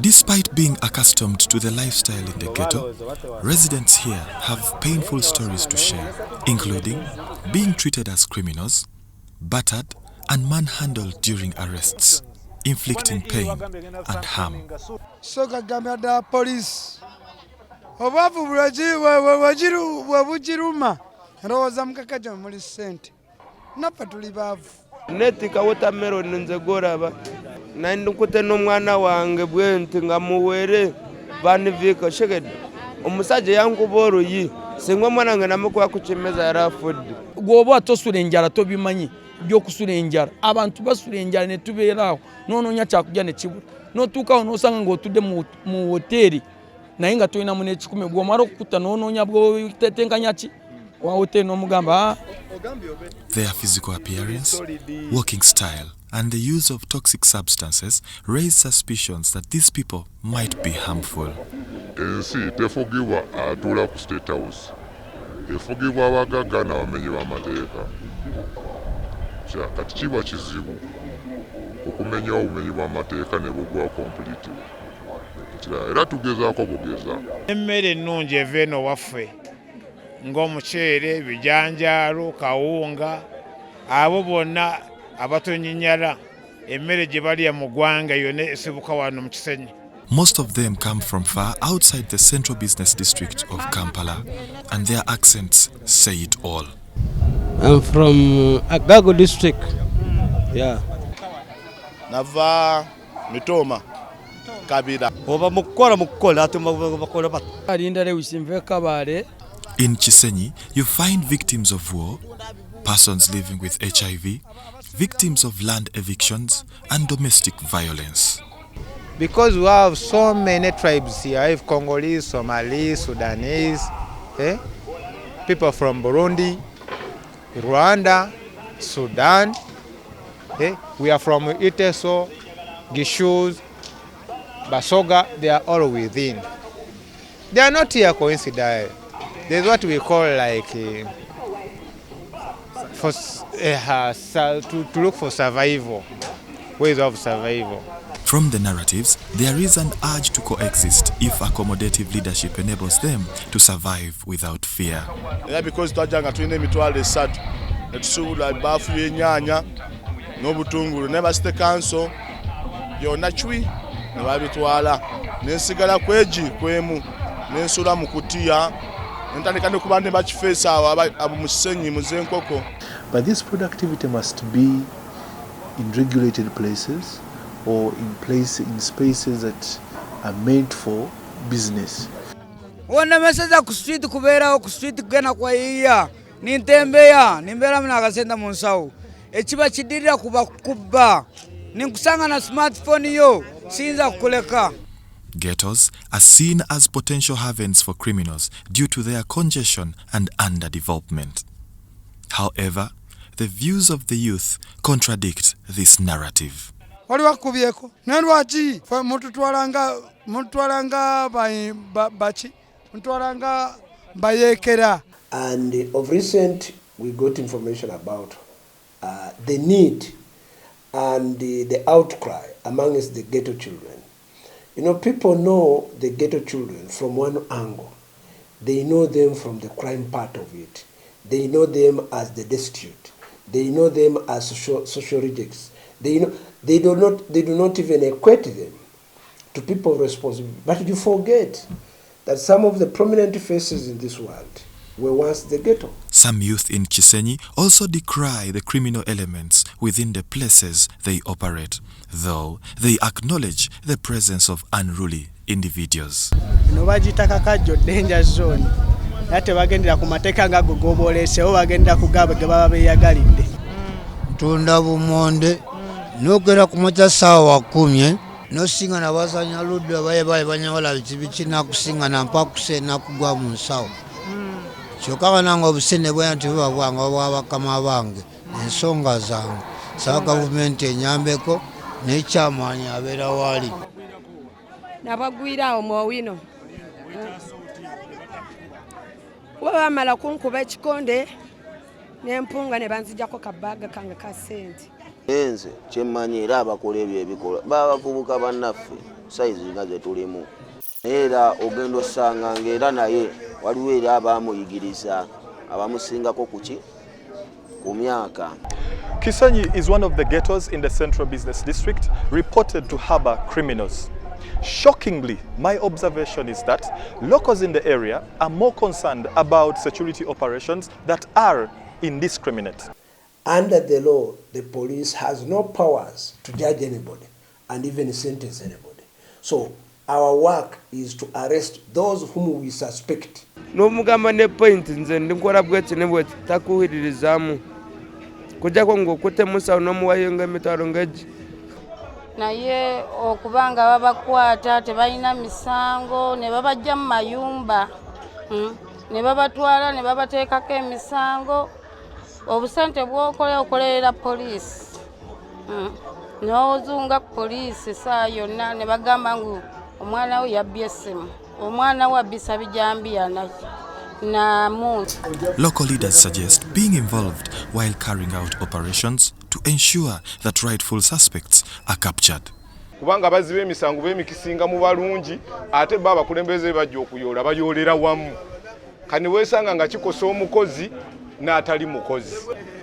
Despite being accustomed to the lifestyle in the ghetto, residents here have painful stories to share, including being treated as criminals, battered and manhandled during arrests, inflicting pain and harm. So Kagame police obavu wabujiruma roza mkakaja muri sente napa tuli bavu netika watermelon nze goraba nandukute n'omwana wange bwenti ngamuwere banivika sheged omusajja yankuboro yi singwa mwana nga namukwa kuchimeza yarafudde gwoba tosula enjala tobimanyi byokusula enjala abantu basula enjala ne tubeerawo nononya kyakujja ne kibula notuukawo nosanga ng'otudde mu hoteri naye nga tolina mu n'ekikumi bw'omala okukutta nononya bw'otetenkanya ki wa hoteri n'omugamba. Their physical appearance, walking style, and the use of toxic substances raise suspicions that these people might be harmful. Ensi tefugibwa atula ku State House. Efugibwa abagagga n'abamenyi b'amateeka. Kati kiba kizibu okumenya obumenyi bw'amateeka ne bugwa complete. Era tugezaako kugeza. Emmere ennungi eva eno waffe ng'omuceere, bijanjaalo, kawunga, abo bonna abatonyinyala emmere gye balya mu ggwanga yonna esibuka wano mu Kisenyi. Most of them come from far outside the central business district of Kampala, and their accents say it all. I'm from Agago district. Yeah. Nava Mitoma Kabira. In Kisenyi, you find victims of war, persons living with HIV, victims of land evictions, and domestic violence. Because we have so many tribes here, I have Congolese, Somalis, Sudanese, people from Burundi, Rwanda, Sudan. We are from Iteso, Gishus, Basoga, they are all within. They are not here coincidentally. There's what we call like to look for survival, ways of survival. From the narratives, there is an urge to coexist if accommodative leadership enables them to survive without fear. Yeah, because twajanga tulina emitwalo 3 netusuubula ebaafu y'ennyaanya n'obutungulu ne Basite Council byonna cwi ne babitwala nensigala kweji kwemu nensula mu kutiya ntandika ne kuba ne bakifeesa abo mu Kisenyi mu Zenkoko. But this productivity must be in regulated places or in spaces that are meant for business. Wona meseza ku street kubeerawo ku street kugenda kwa yiya nintembeya nimbera mna akasenda mu nsawo ekiba kidirira kuba kubba ninkusanga na smartphone yo sinza kukuleka. Ghettos are seen as potential havens for criminals due to their congestion and underdevelopment. However, the views of the youth contradict this narrative. Waliwakubyeko nalwaki mutwalanga bachi mutwalanga bayekera. And of recent we got information about the need and the outcry amongst the ghetto children. You know, people know the ghetto children from one angle. They know them from the crime part of it. They know them as the destitute. They know them as social rejects. They do not even equate them to people responsible. But you forget that some of the prominent faces in this world were once the ghetto. Some youth in Kisenyi also decry the criminal elements within the places they operate, though they acknowledge the presence of unruly individuals. Danger zone. Ate bagendera ku mateeka nga gogobolesewo bagendera ku gabo ge baba beyagalidde. Tunda bumonde nogera ku moja sawa 10 nosinga na bazanya ludde baye banyawala bikina kusinga na mpakuse na kugwa mu nsawo. Kyokka nango obusene bwantu bwabwanga bwabakama bange ensonga zange sawa gavumenti enyambeko n'ekyamaanyi abeera wali. Nabagwira omwowino wabamala kunkuba ekikonde n'empunga ne banzijjako kabaaga kange ka ssente. Enze kyemmanyi era abakola ebyo ebikola babavubuka bannaffe size nga ze tulimu. Era ogendo osanga ng'era naye waliwo era abaamuyigiriza abamusingako kuki ku myaka. Kisenyi is one of the ghettos in the Central Business District reported to harbor criminals. Shockingly, my observation is that locals in the area are more concerned about security operations that are indiscriminate. Under the law, the police has no powers to judge anybody and even sentence anybody. So our work is to arrest those whom we suspect. N'omugamba ne point nze ndikola bweti ne bweti takuwulirizamu kujjako ng'okutte musawo n'omuwayo emitwalo ng'egi. Naye okubanga babakwata tebalina misango ne babajja mu mayumba ne babatwala ne babateekako emisango obusente bw'okola okolerera poliisi n'ozunga poliisi essaawa yonna ne bagamba ngu omwana we yabbye essimu omwana we abbisa bijambiya namu. Local leaders suggest being involved while carrying out operations to ensure that rightful suspects are captured. Kubanga bazibe emisango b'emikisinga mu balungi ate baba abakulembeze bajja okuyoola bayoolera wamu. Kani weesanga nga kikosa omukozi n'atali mukozi.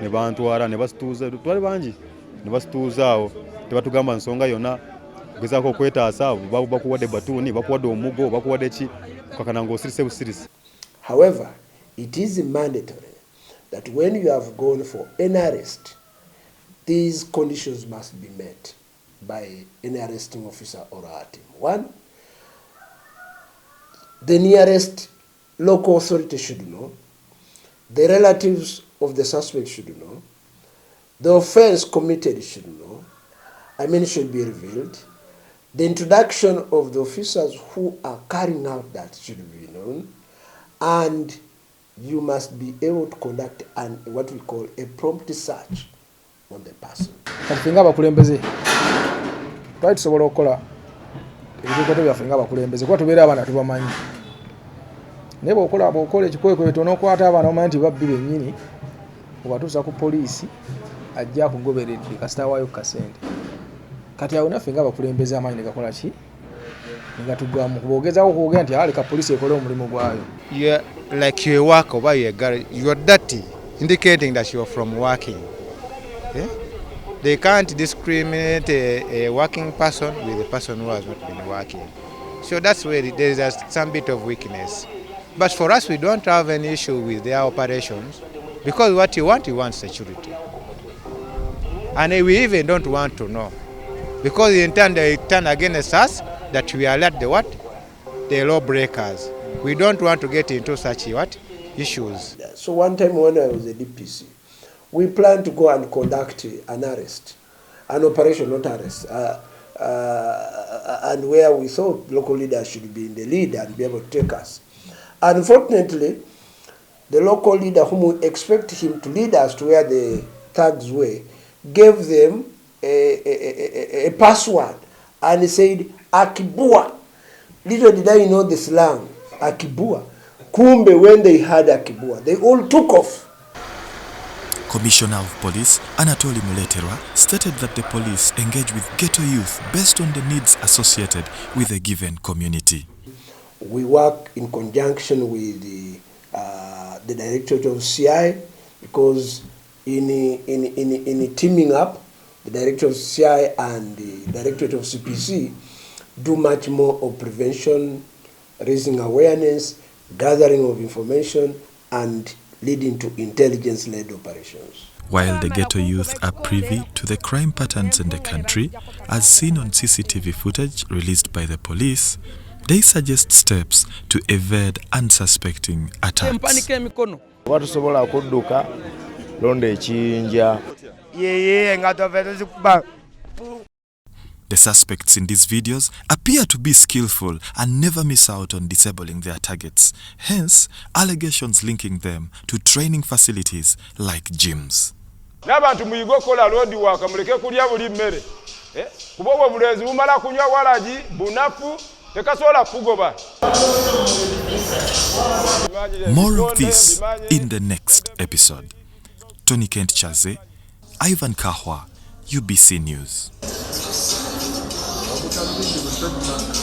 Ne bantwala ne basituuza twali bangi ne basituuza awo tebatugamba nsonga yonna gezaako okwetaasa bakuwadde batuuni bakuwadde omugo bakuwadde ki kakana ng'osirise busirisi. However, it is mandatory that when you have gone for an arrest, these conditions must be met by any arresting officer or our team. One, the nearest local authority should know, the relatives of the suspect should know, the offense committed should know, should be revealed, the introduction of the officers who are carrying out that should be known, and you must be able to conduct what we call a prompt search on the person. Kafinga abakulembeze twali tusobola okukola ebikoto byaffe nga abakulembeze kuba tubeera abaana tubamanyi naye bw'okola ekikwekweto n'okwata abaana omanyi nti babbi bennyini obatuusa ku poliisi ajja akugoberedde kasita waayo kasente kati awo naffe nga abakulembeze amaanyi ne gakola ki ne gatugwamu kuba ogezaako okugenda nti aleka poliisi ekole omulimu gwayo. Like you work over your garage, you are dirty, indicating that you are from working. Okay? They can't discriminate a working person with a person who has not been working. So that's where there is some bit of weakness. But for us, we don't have any issue with their operations because what you want security. And we even don't want to know because in turn they turn against us that we are like the lawbreakers. We don't want to get into such issues. So one time when I was a DPC, we planned to go and conduct an arrest, an operation, not arrest, and where we thought local leaders should be in the lead and be able to take us. Unfortunately, the local leader whom we expect him to lead us to where the thugs were, gave them a password and he said, Akibua. Little did I know the slang. Akibua. Kumbe, when they had Akibua, they all took off. Commissioner of Police Anatoli Muleterwa stated that the police engage with ghetto youth based on the needs associated with a given community. We work in conjunction with the Directorate of CI because in teaming up, the Directorate of CI and the Directorate of CPC do much more of prevention, raising awareness, gathering of information, and leading to intelligence-led operations. While the ghetto youth are privy to the crime patterns in the country, as seen on CCTV footage released by the police, they suggest steps to evade unsuspecting attacks. The suspects in these videos appear to be skillful and never miss out on disabling their targets. Hence, allegations linking them to training facilities like gyms. N'abantu muyigo kola road work muleke kulya buli mmere. Kuba obulenzi bumala kunywa walaji bunafu tekasola kugoba. More of this in the next episode. Tony Kent Chaze, Ivan Kahwa, UBC News. Kalubindi ku Stratford